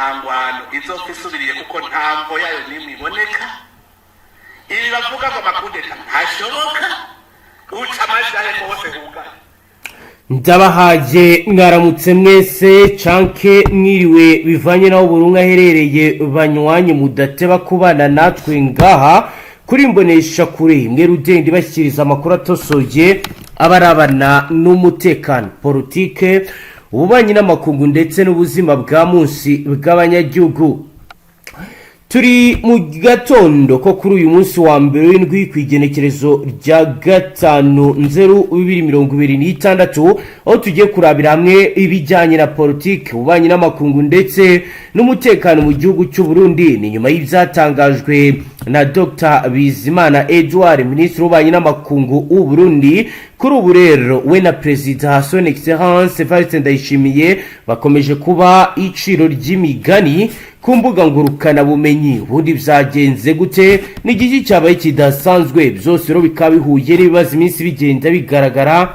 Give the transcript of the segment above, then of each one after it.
ntangwano izopfa isubiriye kuko ntamvo yayo nimwe iboneka. Ibi bavuga ngo amakudeta ntashoboka uca amajahe hose hugana. Ndabahaje mwaramutse mwese canke mwiriwe bivanye naho burunga herereye banywanye mudateba kubana natwe ngaha kuri mbonesha kuri mwe rugende bashyikiriza amakuru atosoye abarabana n'umutekano politique ububanyi n'amakungu ndetse n'ubuzima bwa munsi bw'abanyagihugu. Turi mu gatondo ko kuri uyu munsi wa mbere w'indwi kwigenekerezo rya 5/2026 aho tugiye kurabira hamwe ibijyanye na politique ububanyi n'amakungu ndetse n'umutekano mu gihugu cy'u Burundi. Ni nyuma y'ibyatangajwe na Dr Bizimana Edouard, ministre w'ububanyi n'amakungu w'u Burundi. Kuri ubu rero we na President Son Excellence Evariste Ndayishimiye bakomeje kuba iciro ry'imigani ku mbuga ngurukana bumenyi. Ubundi byagenze gute n'igiki cyabaye kidasanzwe? Byose rero bikaba bihuye n'ibibazo iminsi bigenda bigaragara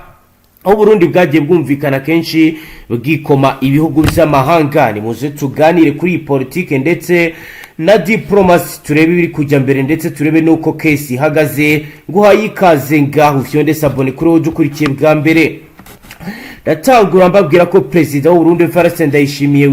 aho Burundi bwagiye bwumvikana kenshi bwikoma ibihugu by'amahanga. Ni muze tuganire kuri politique ndetse na diplomacy, turebe biri kujya mbere ndetse turebe nuko case ihagaze. Guhaye ikaze ngaho fyonde sabone kuri wo dukurikiye bwa mbere. Datangura mbabwira ko President w'u Burundi Evariste Ndayishimiye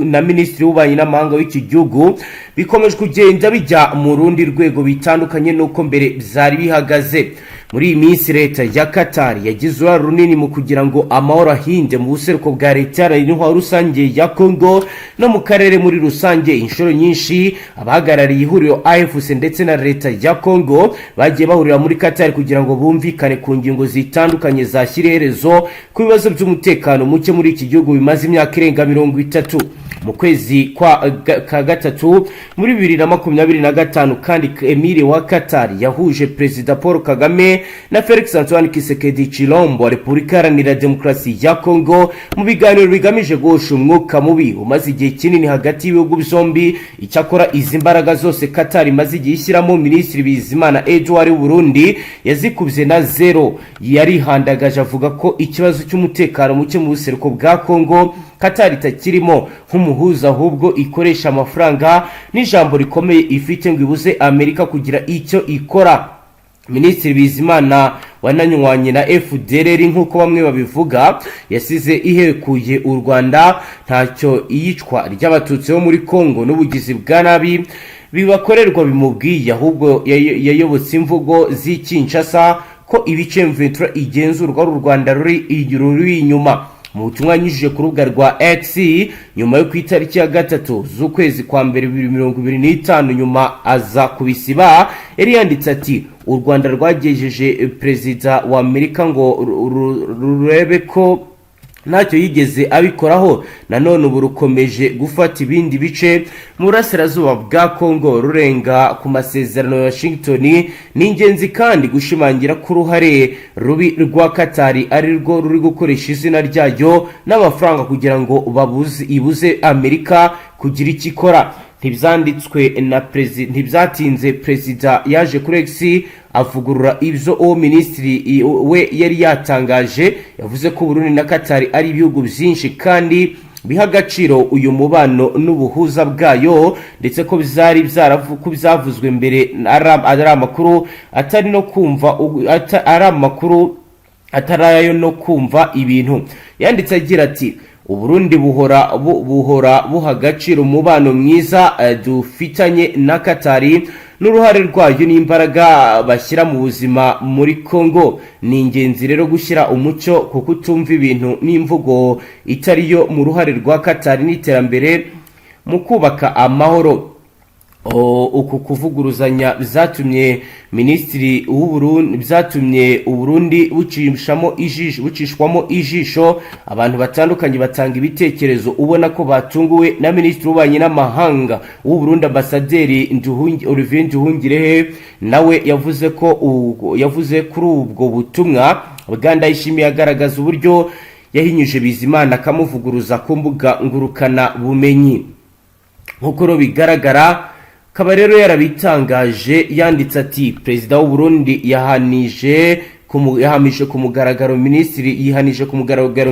na Ministri w'ububanyi n'amahanga w'iki gihugu bikomeje kugenda bijya mu rundi rwego bitandukanye nuko mbere byari bihagaze. Muri iyi minsi leta ya Qatar yagize uruhare runini mu kugira ngo amahoro ahinde mu buseruko bwa leta y'intwaro rusange ya Congo no mu karere muri rusange. Inshuro nyinshi abahagarariye ihuriro AVIS ndetse na leta ya Congo bagiye bahurira muri Qatar kugira ngo bumvikane ku ngingo zitandukanye zashyira iherezo ku bibazo by'umutekano muke muri iki gihugu bimaze imyaka irenga 30. Mu kwezi kwa gatatu muri 2025 kandi Emile wa Qatar yahuje President Paul Kagame na Felix Antoine Tshisekedi Chilombo wa Repubulika Iharanira Demokarasi ya Congo mu biganiro bigamije guhosha umwuka mubi umaze igihe kinini hagati y'ibihugu byombi. Icyakora izi mbaraga zose Qatar imaze igihe ishyiramo Ministri Bizimana Edouard w'u Burundi yazikubye na zero. Yarihandagaje avuga ko ikibazo cy'umutekano muke mu buseruko bwa Congo Qatar itakirimo nk'umuhuza ahubwo ikoresha amafaranga n'ijambo rikomeye ifite ngo ibuze Amerika kugira icyo ikora. Ministri Bizimana wananywanye na FDLR nk'uko bamwe babivuga yasize ihekuye u Rwanda ntacyo iyicwa ry'abatutsi bo muri Congo n'ubugizi bwa nabi bibakorerwa bimubwiye, ahubwo yayobotse imvugo z'Kinshasa ko ibice M23 igenzurwa u Rwanda ruri inyuma. Mu butumwa nyujije ku rubuga rwa X nyuma yo ku itariki ya 3 z'ukwezi kwa mbere 2025 nyuma aza kubisiba yari yanditse ati u Rwanda rwagejeje President wa Amerika ngo rurebe ko ntacyo yigeze abikoraho. Nanone ubu rukomeje gufata ibindi bice mu burasirazuba bwa Congo rurenga ku masezerano ya Washington. Ni ingenzi kandi gushimangira ko uruhare rubi rwa Qatar ari rwo ruri gukoresha izina ryayo n'amafaranga kugira ngo ibuze Amerika kugira icyo ikora. Ntibyanditswe na President ntibyatinze President yaje kuri X avugurura ibyo uwo ministri we yari yatangaje. Yavuze ko Burundi na Qatar ari ibihugu byinshi kandi biha agaciro uyu mubano n'ubuhuza bwayo, ndetse ko bizari byavuzwe mbere ari amakuru atari no kumva ari amakuru atarayo no kumva ibintu. Yanditse agira ati Uburundi buhora buha agaciro umubano mwiza dufitanye na Qatar n'uruhare rwayo n'imbaraga bashyira mu buzima muri Congo. Ni ingenzi rero gushyira umucyo kuko utumva ibintu n'imvugo itariyo mu ruhare rwa Qatar n'iterambere mu kubaka amahoro. Uku kuvuguruzanya byatumye Ministri w'Uburundi byatumye Uburundi bucishwamo ijisho. Abantu batandukanye batanga ibitekerezo ubona ko batunguwe na Ministri w'ububanyi n'amahanga w'u Burundi Ambasaderi Olivier Nduhungirehe. Nawe yavuze kuri ubwo butumwa Uganda yishimiye agaragaza uburyo yahinyuje Bizimana akamuvuguruza ku mbuga ngurukana bumenyi. Nk'uko bigaragara kaba rero yarabitangaje yanditse ati President w'u Burundi yahanije yahamije ku mugaragaro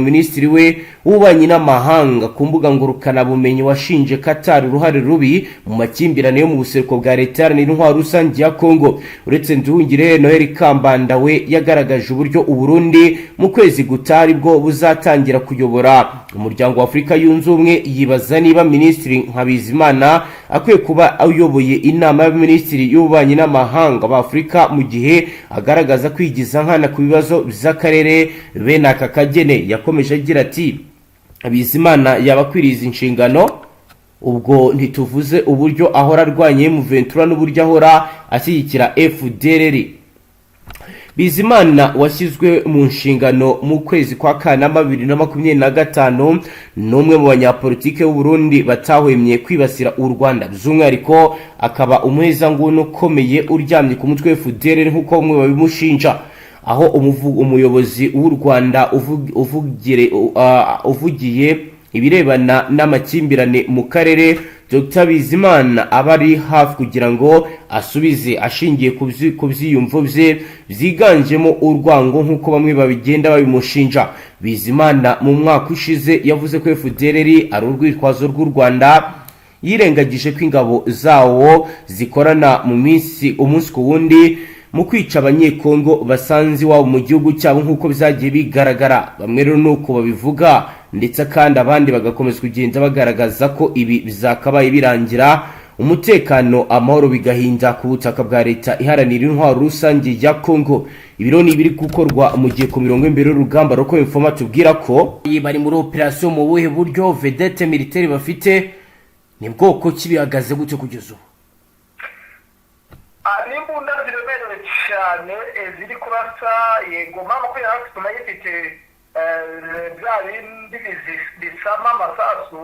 minisitiri we w'ububanyi n'amahanga ku mbuga ngurukana bumenyi washinje Qatar uruhare rubi mu makimbirane yo mu buseruko bwa leta iharanira intwaro rusange ya Kongo. Uretse Nduhungire, Noel Kambanda we yagaragaje uburyo Uburundi mu kwezi gutari bwo buzatangira kuyobora umuryango wa Afurika yunze ubumwe. Yibaza niba Minisitiri Nkabizimana akwiye kuba ayoboye inama y'abaminisitiri y'ububanyi n'amahanga ba Afurika mu gihe agaragaza kwigiza nkana ku bibazo by'akarere bene aka kagene. Yakomeje agira ati Bizimana yabakwiriza inshingano, ubwo ntituvuze uburyo ahora arwanye mu Ventura n'uburyo ahora ashyigikira FDLR. Bizimana washyizwe mu nshingano mu kwezi kwa Kanama 2025 n'umwe mu banyapolitike b'u Burundi batahwemye kwibasira u Rwanda, by'umwihariko akaba umuhezanguni ukomeye uryamye ku mutwe FDLR nk'uko bamwe babimushinja, aho umuyobozi w'u Rwanda uvugiye ibirebana n'amakimbirane mu karere Dr. Bizimana abari hafi kugira ngo asubize ashingiye ku byiyumvo bye byiganjemo urwango nk'uko bamwe babigenda babimushinja. Bizimana mu mwaka ushize yavuze ko FDLR ari urwitwazo rw'u Rwanda, yirengagije ko ingabo zawo zikorana umunsi ku wundi mu kwica abanyekongo basanze iwabo mu gihugu cyabo nk'uko byagiye bigaragara. Bamwe rero nuko babivuga, ndetse kandi abandi bagakomeza kugenda bagaragaza ko ibi bizakabaye birangira, umutekano amahoro bigahinda ku butaka bwa leta iharanira intwaro rusange ya Kongo. Ibiro ni biri gukorwa mu gihe ku mirongo imbere y'urugamba roko informa tubwira ko bari muri operation mu buhe buryo vedette militaire bafite, ni bwoko kibihagaze gute kugeza ubu? Imbunda ziremereye cyane ziri kurasa yego mama ko yarafite yifite bya bindi bisama amasasu,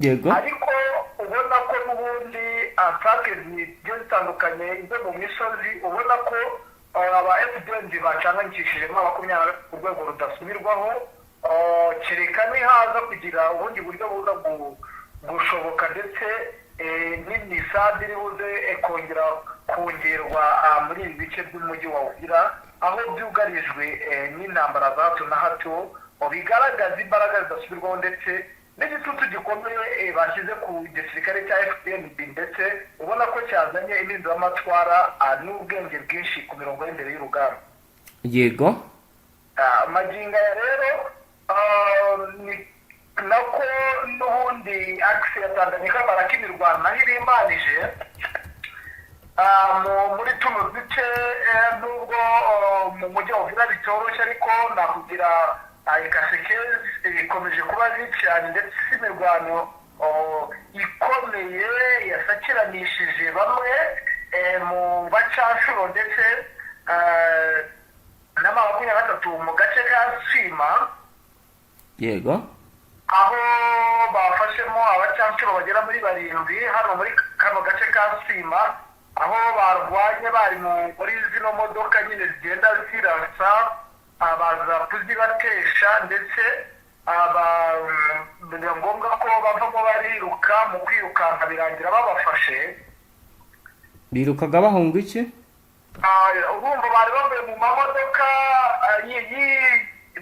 yego, ariko ubona ko n'ubundi atake zigiye zitandukanye izo mu misozi, ubona ko aba FDNB bacanganyishijemo 20 ku rwego rudasubirwaho, kereka nihaza kugira ubundi buryo buza gushoboka, ndetse n'imisade iribuze kongerwa muri ibi bice by'umujyi wa Uvira, aho byugarijwe n'intambara za hato na hato, bigaragaza imbaraga zidasubirwaho ndetse n'igitutu gikomeye bashyize ku gisirikare cya Fdnb, ndetse ubona ko cyazanye impinduramatwara n'ubwenge bwinshi ku mirongo y'imbere y'urugamba. Yego, maginga ya rero nako n'ubundi akisi ya Tanganyika barakinirwa naho irimbanije muri tuno duce, nubwo mu mujyi wa Uvira bitoroshye, ariko nakugira ikasekezi bikomeje kuba cyane, ndetse imirwano ikomeye yasakiranishije bamwe mu bacanshuro ndetse n'ama23 mu gace ka Sima, yego, aho bafashemo abacanshuro bagera muri 7 hano muri kano gace ka Sima, aho barwanye bari muri zino modoka nyine zigenda zirasa abaza kuzibatesha, ndetse ni ngombwa ko bavamo bariruka, mu kwirukanka birangira babafashe. Birukaga bahunga iki? Urumva bari bavuye mu mamodoka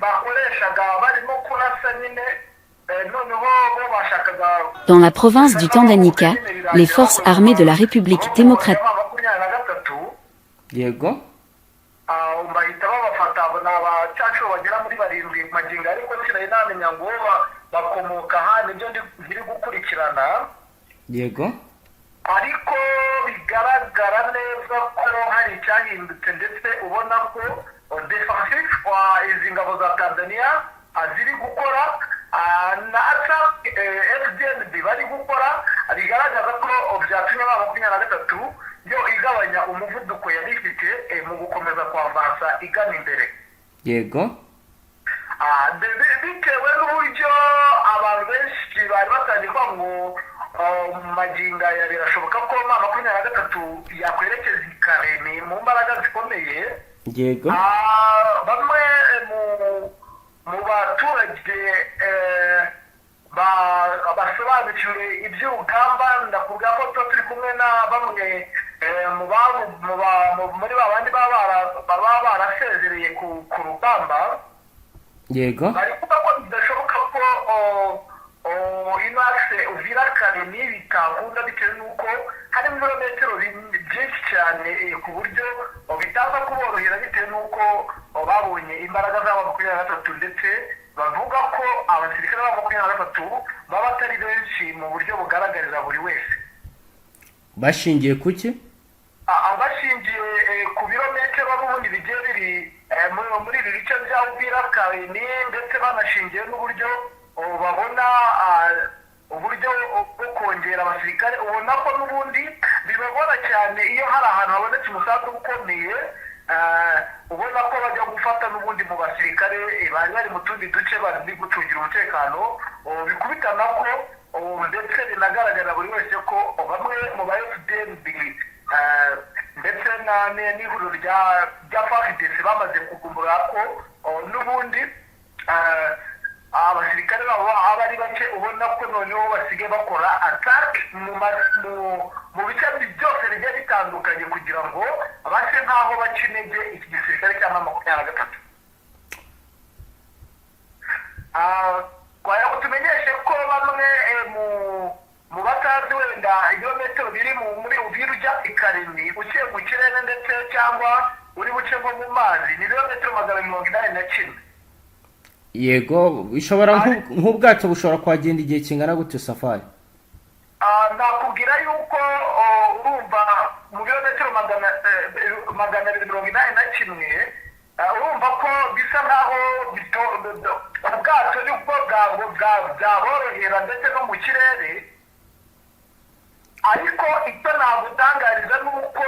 bakoreshaga barimo kurasa nyine. Dans la province du Tanganyika, les forces armées de la République démocratique ariko bigaragara neza ko hari icyahindutse, ndetse ubona ko defensive izi ngabo za Tanzania ziri gukora na FDNB bari gukora, bigaragaza ko byatumye ba 23 yo igabanya umuvuduko yari ifite mu gukomeza kwavansa igana imbere. Yego, bitewe n'uburyo abantu benshi bari batangiye kwa ngo maginga ya birashoboka ko 23 yakwerekeza ikaremi mu mbaraga zikomeye. Yego, bamwe mu baturage basobanura usobanukiwe iby'urugamba ndakuvuga ko tuba turi kumwe na bamwe muri babandi baba barasezereye ku rugamba. Yego. Bari kuvuga ko bidashoboka ko inakse Uvira Karemi bitakunda bitewe n'uko hari ibirometero byinshi cyane ku buryo bitaza kuborohera bitewe n'uko babonye imbaraga z'aba 23 ndetse bavuga ko abasirikare ba 23 baba atari benshi mu buryo bugaragarira buri wese. Bashingiye kuki? Abashingiye ku birometero n'ubundi bigiye biri muri iri bice bya Uvira Karemi ndetse banashingiye n'uburyo babona uburyo bwo kongera abasirikare. Ubona ko n'ubundi bibagora cyane iyo hari ahantu habonetse umusanzu ukomeye, ubona ko bajya gufata n'ubundi mu basirikare bari mu tundi duce bari gucungira umutekano. Bikubitana ko ndetse binagaragara buri wese ko bamwe mu ba Fdnb ndetse n'ihuriro rya Afashe bamaze kugumbura ko n'ubundi abasirikare babo aba ari bake, ubona ko noneho basigaye bakora atake mu bice byose bigiye bitandukanye kugira ngo base nk'aho baca intege iki gisirikare cya 23. Twaya kutumenyeshe ko bamwe mu batazi wenda ibirometero biri muri Uvira ujya i Karemi uciye mu kirere ndetse cyangwa uri buce nko mu mazi ni ibirometero 181. Yego, bishobora nk'ubwato bushobora kwagenda igihe kingana gute safari? Nakubwira yuko urumva mu birometero 281 urumva ko bisa nkaho ubwato nibwo bwaborohera ndetse no mu kirere, ariko icyo nagutangariza ni uko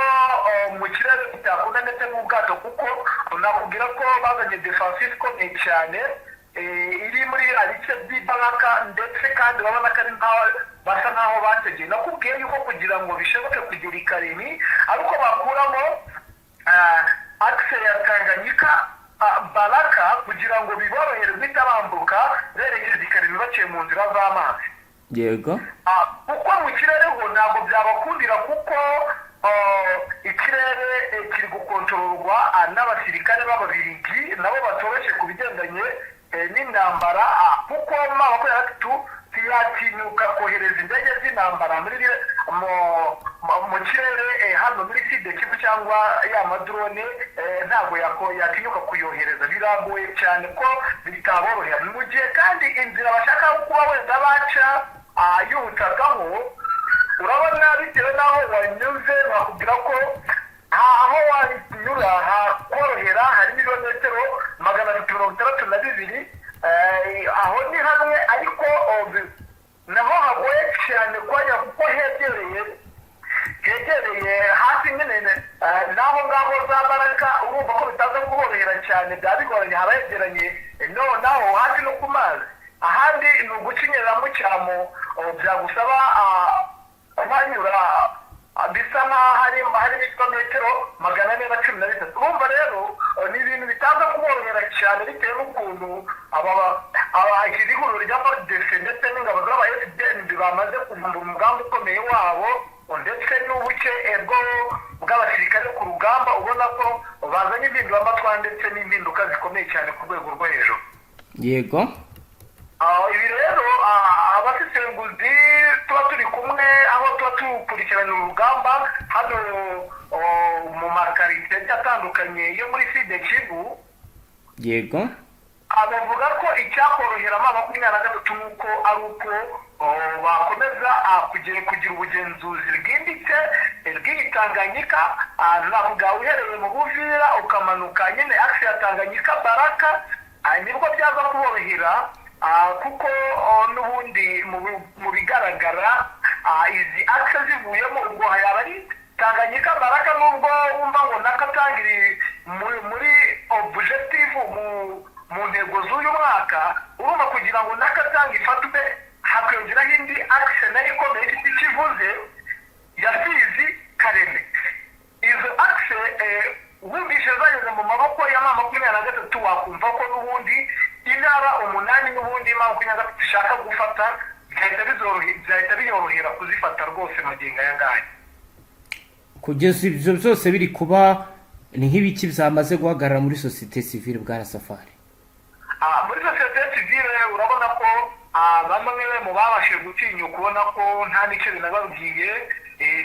mu kirere bitakunda ndetse n'ubwato, kuko nakubwira ko bazanye defensive ikomeye cyane iri muri bice by'imbaraga ndetse kandi urabona ko ari nkaho basa nkaho bategeye. Nakubwiye yuko kugira ngo bishoboke kugera i Karemi ariko bakuramo akse ya Tanganyika Baraka kugira ngo biborohere guhita bambuka berekeza i Karemi baciye mu nzira z'amazi. Yego. Kuko mu kirere ho ntabwo byabakundira kuko ikirere kiri gukontororwa n'abasirikare b'Ababiligi nabo batoroshye ku bigendanye n'intambara, kuko mu 23 ntiyatinyuka kohereza indege z'intambara mu kirere hano muri Kivu cyangwa ya madrone, ntabwo yatinyuka kuyohereza. Biragoye cyane ko bitaborohera mu gihe kandi inzira bashaka kuba wenda baca yutagaho. Urabona bitewe n'aho wanyuze bakubwira ko aho wanyura hakorohera hari ibirometero 262, aho ni hamwe ariko naho hagoye cyane kuko hegereye hafi nyine naho ngaho za Baraka. Urumva ko bitaza kuborohera cyane, byabigoranye habegeranye naho hafi no ku mazi. Ahandi ni ugucinyera mu cyamo byagusaba kubanyura bisa nkaho hari ibirometero 413. Urumva rero ni ibintu bitaza kuborohera cyane bitewe n'ukuntu iki ihuriro rya Politique ndetse n'ingabo z'aba Fdnb bamaze kuvumbura umugambi ukomeye wabo ndetse n'ubuke bw'abasirikare ku rugamba. Ubona ko bazanye impinduramatwara ndetse n'impinduka zikomeye cyane ku rwego rwo hejuru. Yego. Ibi rero abasesenguzi tuba turi kumwe aho tuba tukurikirana urugamba hano mu makarite atandukanye yo muri Kivu. Yego. Bavuga ko icyakorohera 23 nuko ari uko bakomeza kugira ubugenzuzi bwimbitse bw'iyi Tanganyika. Navuga uhereye mu Uvira ukamanuka nyine akse ya Tanganyika Baraka, nibwo byaza kuborohera kuko n'ubundi mu bigaragara izi akse zivuyemo ubwo yaba ari Tanganyika Baraka, nubwo wumva ngo nakatangiri muri objective mu ntego z'uyu mwaka. Urumva kugira ngo nakatanga ifatwe hakwiyongeraho indi akse nayo ikomeye ifite ikivuze ya Fizi Karemi. Izo akse wumvishe zageze mu maboko ya 23 wakumva ko n'ubundi intara 8 n'ubundi 23 ishaka gufata byahita biyorohera kuzifata rwose magingo aya ngaya. Kugeza ibyo byose biri kuba ni nk'ibiki byamaze guhagarara muri société civile bwa Safari? Muri société civile urabona ko bamwe mu babashije gutinyuka kubona ko nta nicyo binababwiye,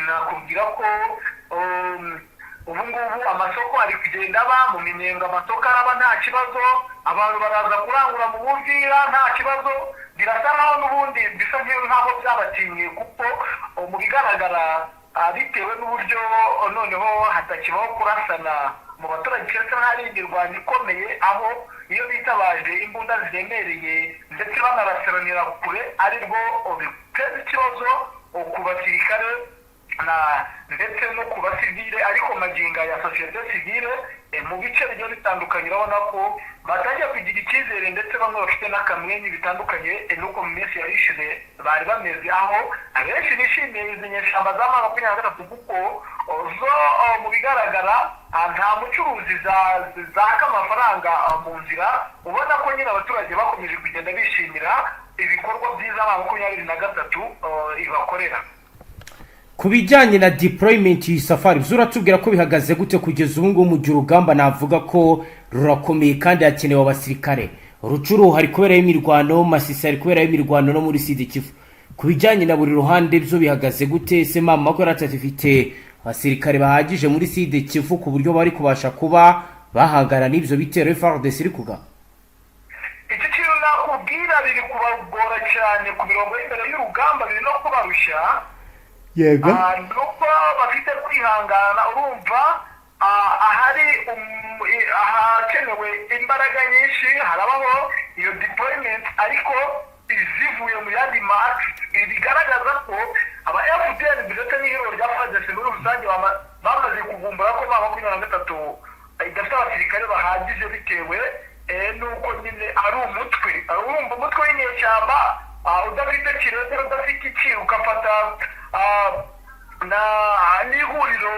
nakubwira ko ubu ngubu amasoko ari kugenda aba mu minyenga, amasoko araba nta kibazo, abantu baraza kurangura mu Uvira nta kibazo, birasa naho n'ubundi bisa nk'aho byabatinye kuko mu bigaragara bitewe n'uburyo noneho hatakibaho kurasana mu baturage keretse hari imirwano ikomeye aho iyo bitabaje imbunda ziremereye ndetse banaraseranira kure ari rwo biteza ikibazo ku basirikare ndetse no ku basivile, ariko maginga ya société civile mu bice bigiye bitandukanye urabona ko batangiye kugira icyizere ndetse bamwe bafite n'akamwenyu bitandukanye nuko mu minsi yari ishize bari bameze, aho abenshi bishimiye izi nyeshyamba za M23 kuko zo mu bigaragara nta mucuruzi zaka amafaranga mu nzira, ubona ko nyine abaturage bakomeje kugenda bishimira ibikorwa byiza M23 ibakorera. Ku bijyanye na deployment Safari uratubwira ko bihagaze gute kugeza ubu ngubu mu gihe urugamba navuga ko rurakomeye kandi hakenewe abasirikare? Rucuru hari kubera imirwano, Masisi hari kubera imirwano no muri Sud Kivu. Ku bijyanye na buri ruhande byo bihagaze gute? Se mama ko ratifite abasirikare bahagije muri Sud Kivu ku buryo bari kubasha kuba bahagara n'ibyo bitero FARDC iri kuga? Iki kintu nakubwira biri kubagora cyane ku mirongo y'imbere y'urugamba, biri no kubarusha. Yego. Nuko bafite kwihangana, urumva ahari ahakenewe imbaraga nyinshi harabaho iyo deployment, ariko zivuye mu yandi marks bigaragaza ko aba FDNB ndetse n'ihuriro rya FARDC muri rusange bamaze kuvumbura ko M23 idafite abasirikare bahagije bitewe nuko nyine ari umutwe, urumva umutwe w'inyeshyamba udafite kirere udafite iki ugafata n'ihuriro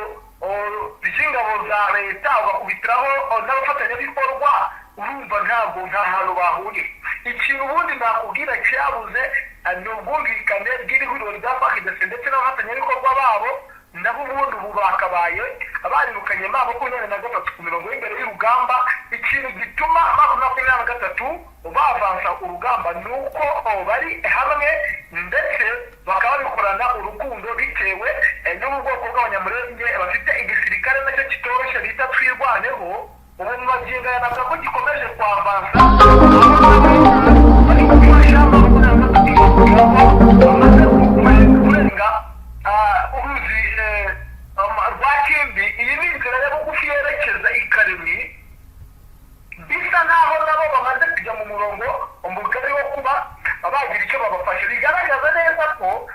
ry'ingabo za leta ugakubitiraho n'abafatanyabikorwa, urumva nta hantu bahuriye. Ikintu ubundi nakubwira cyabuze ni ubwumvikane bw'ihuriro rya FARDC ndetse n'abafatanyabikorwa babo, nabo ubundi ubu bakabaye barirukanye M23 ku mirongo y'imbere y'urugamba. Ikintu gituma M23 bavansa urugamba ni uko bari hamwe ndetse bakaba bikorana urukundo bitewe n'ubwoko bw'abanyamurenge bafite igisirikare nacyo kitoroshye bita twirwaneho. Ubu mu magingo ya nabwo ko gikomeje kwavansa bari gufasha kurenga uruzi rwa Kimbi. Iyi ni inzira yo bugufi yerekeza i Karemi, bisa naho nabo bamaze kujya mu murongo umugari wo kuba bagira icyo babafashe, bigaragaza neza ko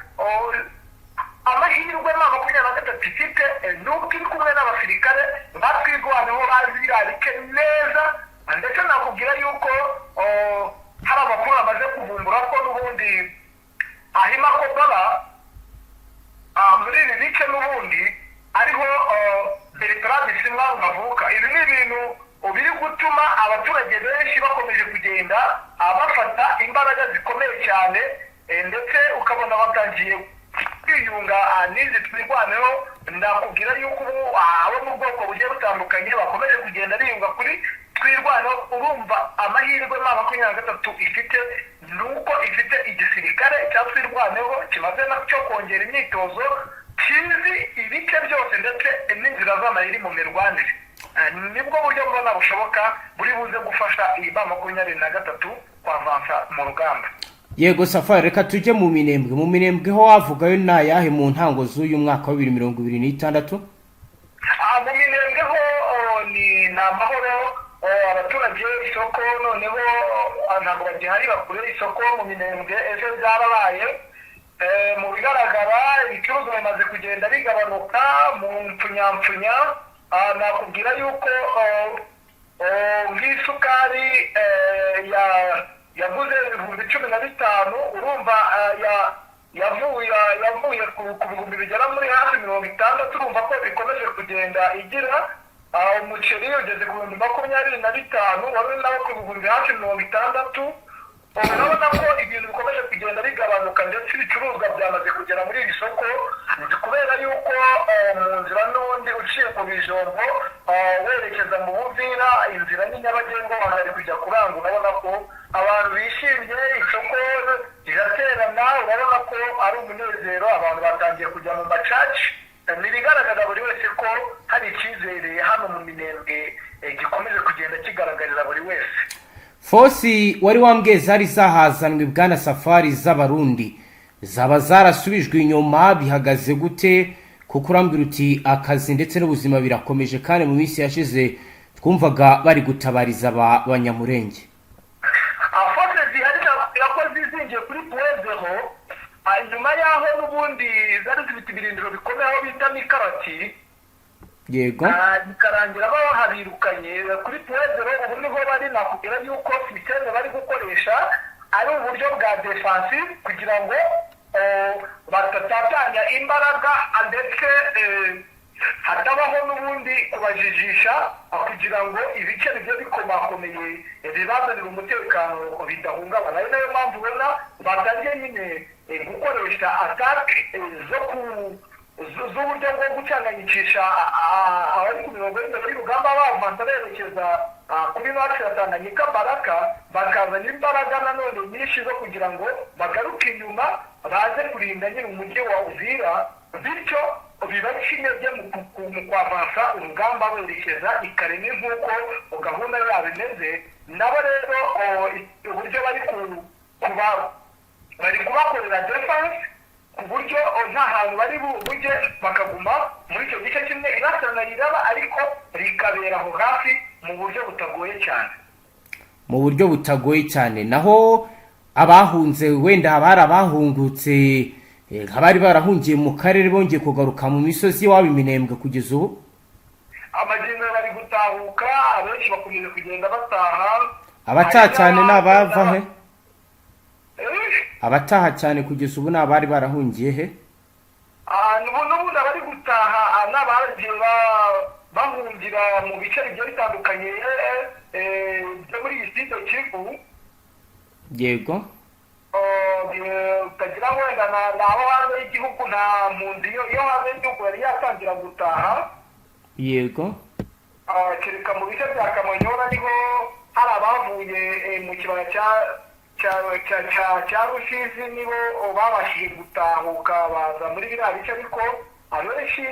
amahirwe M23 ifite nuko iri kumwe n'abasirikare batwirwaneho bazirarike neza, ndetse nakubwira yuko hari amakuru amaze kuvumbura ko n'ubundi ahima ko baba muri ibi bice n'ubundi ariho Bertrand Bisimwa. Ibi ni ibintu biri gutuma abaturage benshi bakomeje kugenda bafata imbaraga zikomeye cyane, ndetse ukabona batangiye kwiyunga n'izi twirwaneho. Ndakubwira yuko ubu abo mu bwoko bugiye butandukanye bakomeje kugenda biyunga kuri twirwaneho. Urumva amahirwe M23 ifite nuko ifite igisirikare cya twirwaneho kimaze nacyo kongera imyitozo, kizi ibice byose ndetse n'inzira z'amayiri mu mirwanire. Nibwo buryo bubona bushoboka buri buze gufasha iyi M23 kwavansa mu rugamba. Yego Safari, reka tujye mu Minembwe. Mu Minembwe ho wavugayo nayahe mu ntango z'uyu mwaka wa 2026? Mu Minembwe ho ni amahoro, abaturage isoko noneho ntabwo bagihari bakure isoko mu Minembwe ejo byarabaye. Mu bigaragara ibicuruzwa bimaze kugenda bigabanuka mu mpfunyapfunya. Nakubwira yuko nk'isukari yaguze 15,000, urumva yavuye ku bihumbi bigera muri hafi 60. Urumva ko bikomeje kugenda igira umuceri ugeze ku 25,000 wari nawo ku bihumbi hafi 60. urabona ko ibintu bikomeje kugenda bigabanuka ndetse ibicuruzwa byamaze kugera muri iri soko kubera yuko mu nzira n'ubundi uciye ku bijombo werekeza mu Uvira inzira ni nyabagendwa hari kujya kurangura urabona ko abantu bishimye isoko riraterana urabona ko ari umunezero abantu batangiye kujya mu macaci ntibigaragaza buri wese ko hari icyizere hano mu Minembwe gikomeje kugenda kigaragarira buri wese. Fosi wari wambwiye zari zahazanwe bwana safari z'abarundi zaba zarasubijwe inyuma bihagaze gute kuko urambwira uti akazi ndetse n'ubuzima birakomeje kandi mu minsi yashize twumvaga bari gutabariza abanyamurenge. Afashe zihari yakoze zizingiye kuri puwezeho nyuma yaho n'ubundi zari zifite ibirindiro bikomeye aho bita mikarati yego bikarangira bahabirukanye kuri puwezeho ubu niho bari nakubwira yuko sisiteme bari gukoresha ari uburyo bwa defensive kugira ngo batatatanya imbaraga ndetse hatabaho n'ubundi kubajijisha kugira ngo ibice bigiye bikomakomeye bibazanira umutekano bidahungabana ari nayo mpamvu ubona batangiye nyine gukoresha atake z'uburyo bwo gucanganyikisha abari ku mirongo y'indege y'urugamba bavanza berekeza kuri wacu ya Tanganyika Baraka bakazana imbaraga nanone nyinshi zo kugira ngo bagaruke inyuma baze kurinda nyine umujyi wa Uvira bityo bibaca intege mu kwavansa urugamba berekeza ikareme nk'uko gahunda yabo imeze nabo rero uburyo bari kubakorera defense ku buryo nta hantu bari bujye bakaguma muri icyo gice kimwe irasana riraba ariko rikabera aho hafi mu buryo butagoye cyane. Mu buryo butagoye cyane naho abahunze wenda abari abahungutse abari barahungiye mu karere bongeye kugaruka mu misozi wabo Minembwe kugeza ubu amagendo bari gutahuka abenshi bakomeje kugenda bataha abataha cyane n'abava he abataha cyane kugeza ubu n'abari barahungiye he n'ubundi abari gutaha n'abagiye bahungira mu bice bigiye bitandukanye byo muri iyi site Kivu yego utagira wenda naho hanze y'igihugu nta mpunzi iyo hanze y'igihugu yari yatangira gutaha yego kereka mu bice bya Kamanyora niho hari abavuye mu kibaya cya Rusizi nibo babashije gutahuka baza muri biriya bice ariko abenshi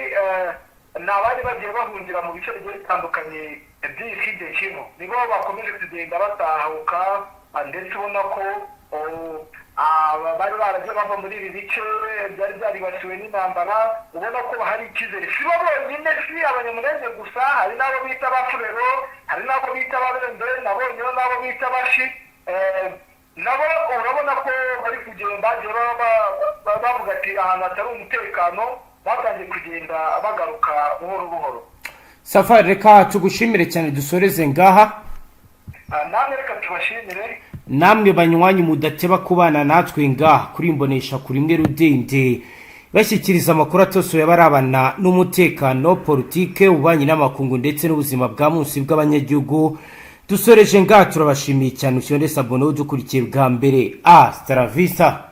ni abari bagiye bahungira mu bice bigiye bitandukanye by'iside Kivu nibo bakomeje kugenda batahuka ndetse ubona ko bari baragiye bava muri ibi bice byari byaribasiwe n'intambara ubona ko hari icyizere si bo bonyine si abanyamurenge gusa hari n'abo bita abafurero hari n'abo bita ababendore nabonye n'abo bita abashi nabo urabona ko bari kugenda bavuga ati ahantu hatari umutekano batangiye kugenda bagaruka buhoro buhoro. Safari reka tugushimire cyane dusoreze ngaha namwe reka tubashimire namwe banywanyi mudateba kubana natwe ngaha kuri imbonesha kuri mwe rudende bashyikiriza amakuru atosoye barabana n'umutekano politike ubanye n'amakungu ndetse n'ubuzima bwa munsi bw'abanyagihugu dusoreje ngaha turabashimiye cyane ushonde sabone udukurikiye bwa mbere Hasta la vista.